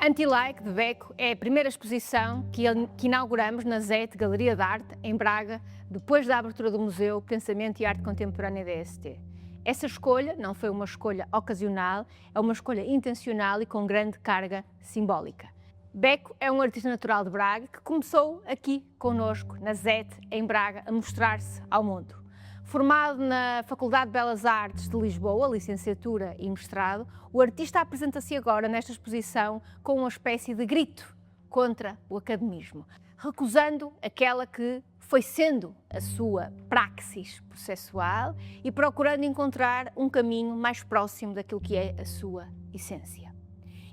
Anti-Like, de Beco, é a primeira exposição que inauguramos na ZET Galeria de Arte, em Braga, depois da abertura do Museu Pensamento e Arte Contemporânea da EST. Essa escolha não foi uma escolha ocasional, é uma escolha intencional e com grande carga simbólica. Beco é um artista natural de Braga que começou aqui connosco, na ZET, em Braga, a mostrar-se ao mundo. Formado na Faculdade de Belas Artes de Lisboa, licenciatura e mestrado, o artista apresenta-se agora nesta exposição com uma espécie de grito contra o academismo, recusando aquela que foi sendo a sua praxis processual e procurando encontrar um caminho mais próximo daquilo que é a sua essência.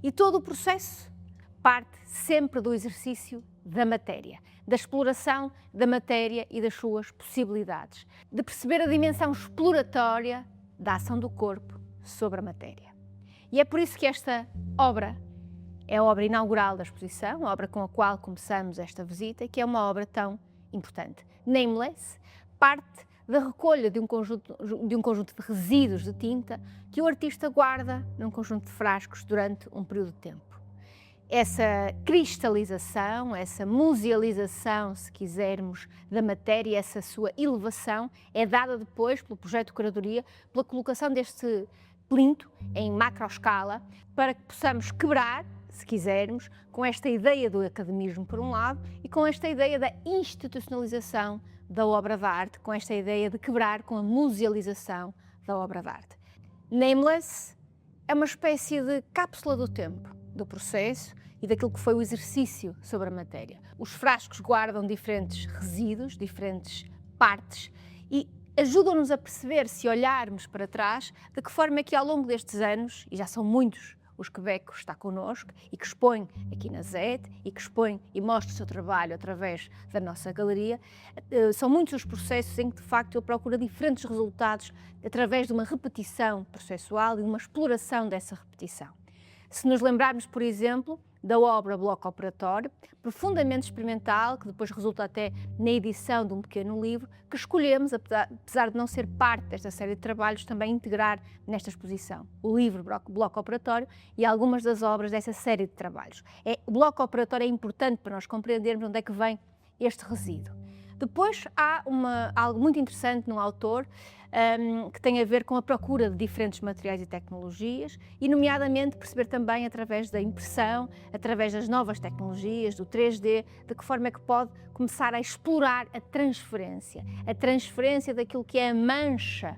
E todo o processo parte sempre do exercício da matéria, da exploração da matéria e das suas possibilidades, de perceber a dimensão exploratória da ação do corpo sobre a matéria. E é por isso que esta obra é a obra inaugural da exposição, a obra com a qual começamos esta visita, e que é uma obra tão importante. Nameless parte da recolha de um conjunto de resíduos de tinta que o artista guarda num conjunto de frascos durante um período de tempo. Essa cristalização, essa musealização, se quisermos, da matéria, essa sua elevação, é dada depois pelo projeto de curadoria, pela colocação deste plinto em macroescala, para que possamos quebrar, se quisermos, com esta ideia do academismo por um lado e com esta ideia da institucionalização da obra de arte, com esta ideia de quebrar com a musealização da obra de arte. Nameless é uma espécie de cápsula do tempo, do processo e daquilo que foi o exercício sobre a matéria. Os frascos guardam diferentes resíduos, diferentes partes e ajudam-nos a perceber, se olharmos para trás, de que forma é que ao longo destes anos, e já são muitos os que Beco está connosco e que expõe aqui na ZET e que expõe e mostra o seu trabalho através da nossa galeria, são muitos os processos em que de facto ele procura diferentes resultados através de uma repetição processual e de uma exploração dessa repetição. Se nos lembrarmos, por exemplo, da obra Bloco Operatório, profundamente experimental, que depois resulta até na edição de um pequeno livro, que escolhemos, apesar de não ser parte desta série de trabalhos, também integrar nesta exposição. O livro Bloco Operatório e algumas das obras dessa série de trabalhos. O Bloco Operatório é importante para nós compreendermos onde é que vem este resíduo. Depois há algo muito interessante no autor, que tem a ver com a procura de diferentes materiais e tecnologias e, nomeadamente, perceber também através da impressão, através das novas tecnologias, do 3D, de que forma é que pode começar a explorar a transferência daquilo que é a mancha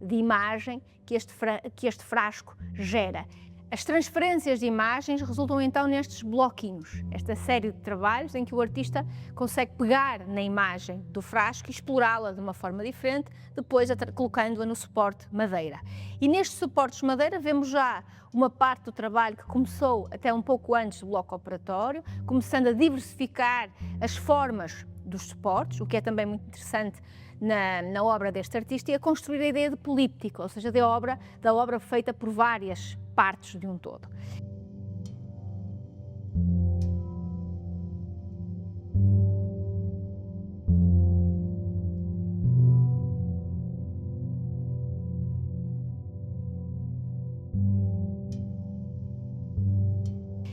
de imagem que este frasco gera. As transferências de imagens resultam então nestes bloquinhos, esta série de trabalhos em que o artista consegue pegar na imagem do frasco e explorá-la de uma forma diferente, depois colocando-a no suporte madeira. E nestes suportes madeira vemos já uma parte do trabalho que começou até um pouco antes do bloco operatório, começando a diversificar as formas dos suportes, o que é também muito interessante na obra deste artista, e a construir a ideia de políptico, ou seja, da obra feita por várias partes de um todo.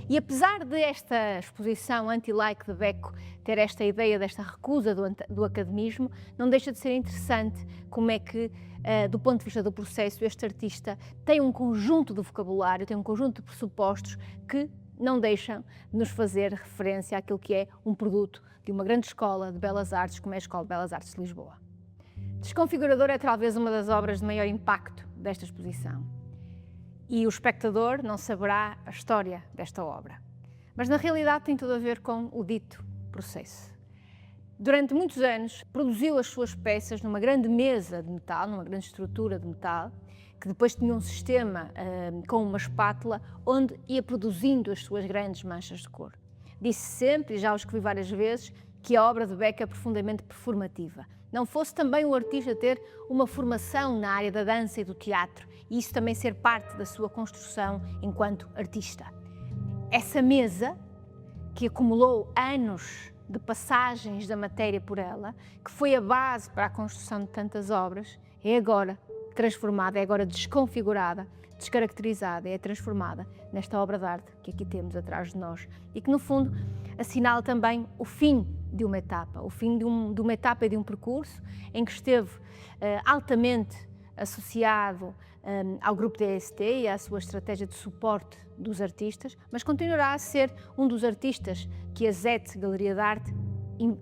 E apesar de esta exposição Anti-Like de Beco ter esta ideia desta recusa do academismo, não deixa de ser interessante como é que, do ponto de vista do processo, este artista tem um conjunto de vocabulário, tem um conjunto de pressupostos que não deixam de nos fazer referência àquilo que é um produto de uma grande escola de belas artes, como é a Escola de Belas Artes de Lisboa. Desconfigurador é talvez uma das obras de maior impacto desta exposição. E o espectador não saberá a história desta obra. Mas na realidade tem tudo a ver com o dito processo. Durante muitos anos produziu as suas peças numa grande mesa de metal, numa grande estrutura de metal, que depois tinha um sistema com uma espátula onde ia produzindo as suas grandes manchas de cor. Disse sempre, e já o escrevi várias vezes, que a obra de Beco é profundamente performativa. Não fosse também o artista ter uma formação na área da dança e do teatro, e isso também ser parte da sua construção enquanto artista. Essa mesa, que acumulou anos de passagens da matéria por ela, que foi a base para a construção de tantas obras, é agora transformada, é agora desconfigurada, descaracterizada, é transformada nesta obra de arte que aqui temos atrás de nós e que, no fundo, assinala também o fim de uma etapa, o fim de uma etapa e de um percurso em que esteve altamente associado ao grupo DST e à sua estratégia de suporte dos artistas, mas continuará a ser um dos artistas que a ZET Galeria de Arte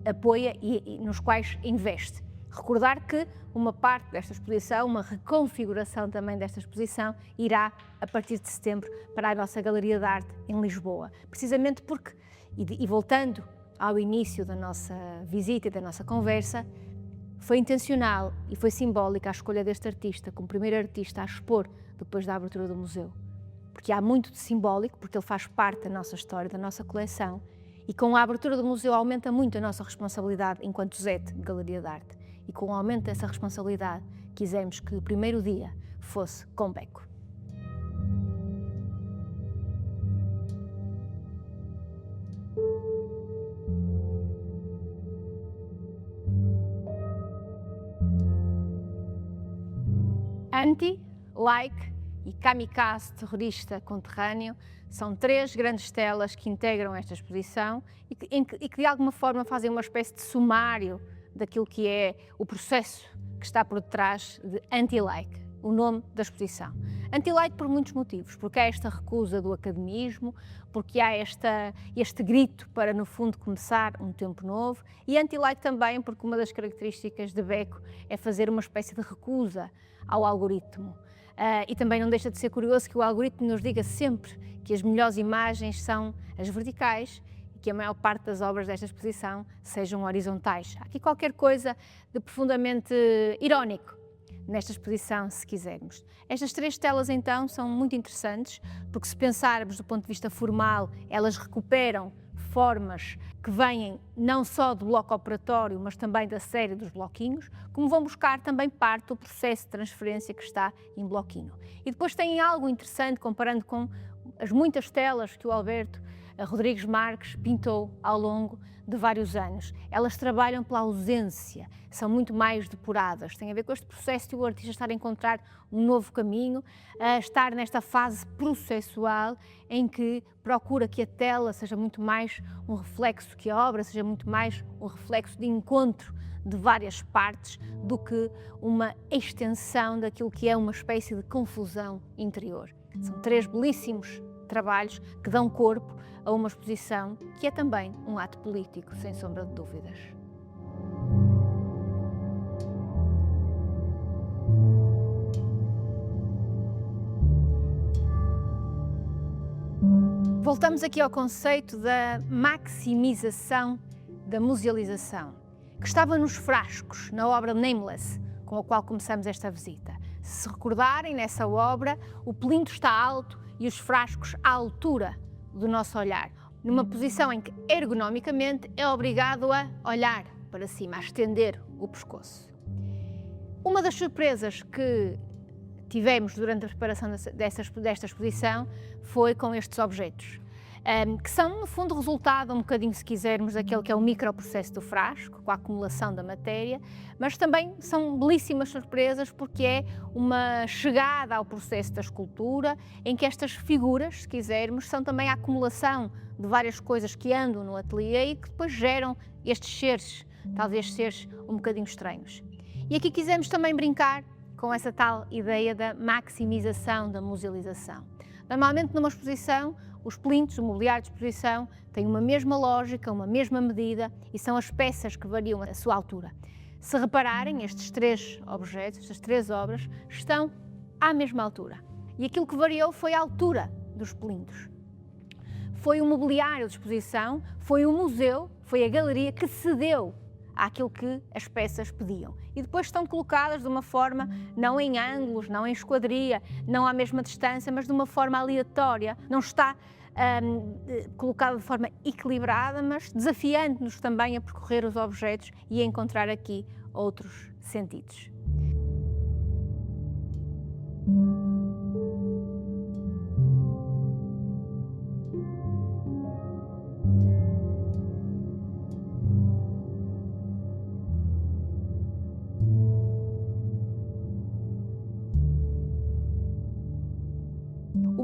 apoia e nos quais investe. Recordar que uma parte desta exposição, uma reconfiguração também desta exposição, irá, a partir de setembro, para a nossa Galeria de Arte em Lisboa. Precisamente porque, e voltando ao início da nossa visita e da nossa conversa, foi intencional e foi simbólica a escolha deste artista como primeiro artista a expor depois da abertura do museu. Porque há muito de simbólico, porque ele faz parte da nossa história, da nossa coleção, e com a abertura do museu aumenta muito a nossa responsabilidade enquanto ZET Galeria de Arte. E com o aumento dessa responsabilidade, quisemos que o primeiro dia fosse com Beco. Anti, Like e Kamikaze terrorista conterrâneo são três grandes telas que integram esta exposição e que de alguma forma fazem uma espécie de sumário daquilo que é o processo que está por detrás de Anti-Like, o nome da exposição. Anti-Like por muitos motivos, porque há esta recusa do academismo, porque há este grito para, no fundo, começar um tempo novo, e Anti-Like também porque uma das características de Beco é fazer uma espécie de recusa ao algoritmo. E também não deixa de ser curioso que o algoritmo nos diga sempre que as melhores imagens são as verticais, que a maior parte das obras desta exposição sejam horizontais. Há aqui qualquer coisa de profundamente irónico nesta exposição, se quisermos. Estas três telas, então, são muito interessantes, porque se pensarmos do ponto de vista formal, elas recuperam formas que vêm não só do bloco operatório, mas também da série dos bloquinhos, como vão buscar também parte do processo de transferência que está em bloquinho. E depois têm algo interessante, comparando com as muitas telas que o Alberto Rodrigues Marques pintou ao longo de vários anos. Elas trabalham pela ausência, são muito mais depuradas, tem a ver com este processo de o artista estar a encontrar um novo caminho, a estar nesta fase processual em que procura que a tela seja muito mais um reflexo, que a obra seja muito mais um reflexo de encontro de várias partes do que uma extensão daquilo que é uma espécie de confusão interior. São três belíssimos trabalhos que dão corpo a uma exposição que é também um ato político, sem sombra de dúvidas. Voltamos aqui ao conceito da maximização da musealização, que estava nos frascos, na obra Nameless, com a qual começamos esta visita. Se recordarem, nessa obra, o plinto está alto e os frascos à altura do nosso olhar, numa posição em que, ergonomicamente, é obrigado a olhar para cima, a estender o pescoço. Uma das surpresas que tivemos durante a preparação desta exposição foi com estes objetos, que são, no fundo, resultado um bocadinho, se quisermos, daquele que é o microprocesso do frasco, com a acumulação da matéria, mas também são belíssimas surpresas porque é uma chegada ao processo da escultura, em que estas figuras, se quisermos, são também a acumulação de várias coisas que andam no ateliê e que depois geram estes seres, talvez seres um bocadinho estranhos. E aqui quisemos também brincar com essa tal ideia da maximização da musealização. Normalmente, numa exposição, os plintos, o mobiliário de exposição, têm uma mesma lógica, uma mesma medida e são as peças que variam a sua altura. Se repararem, estes três objetos, estas três obras, estão à mesma altura. E aquilo que variou foi a altura dos plintos. Foi o mobiliário de exposição, foi o museu, foi a galeria que cedeu àquilo que as peças pediam. E depois estão colocadas de uma forma, não em ângulos, não em esquadria, não à mesma distância, mas de uma forma aleatória. Não está colocado de forma equilibrada, mas desafiando-nos também a percorrer os objetos e a encontrar aqui outros sentidos.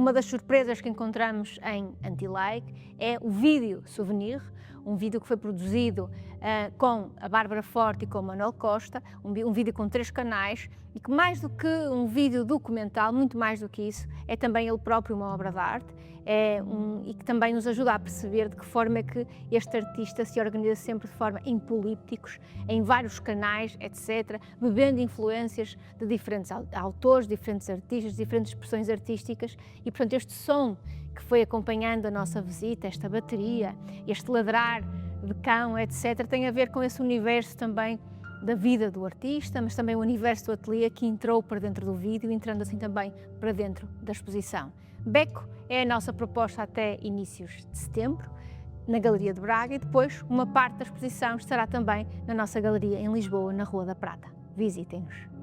Uma das surpresas que encontramos em Anti-Like é o vídeo souvenir, um vídeo que foi produzido com a Bárbara Forte e com o Manuel Costa, um vídeo com 3 canais e que mais do que um vídeo documental, muito mais do que isso, é também ele próprio uma obra de arte e que também nos ajuda a perceber de que forma é que este artista se organiza sempre de forma em polípticos, em vários canais, etc., bebendo influências de diferentes autores, diferentes artistas, diferentes expressões artísticas e, portanto, este som que foi acompanhando a nossa visita, esta bateria, este ladrar de cão, etc., tem a ver com esse universo também da vida do artista, mas também o universo do ateliê que entrou para dentro do vídeo, entrando assim também para dentro da exposição. Beco é a nossa proposta até inícios de setembro, na Galeria de Braga, e depois uma parte da exposição estará também na nossa galeria em Lisboa, na Rua da Prata. Visitem-nos!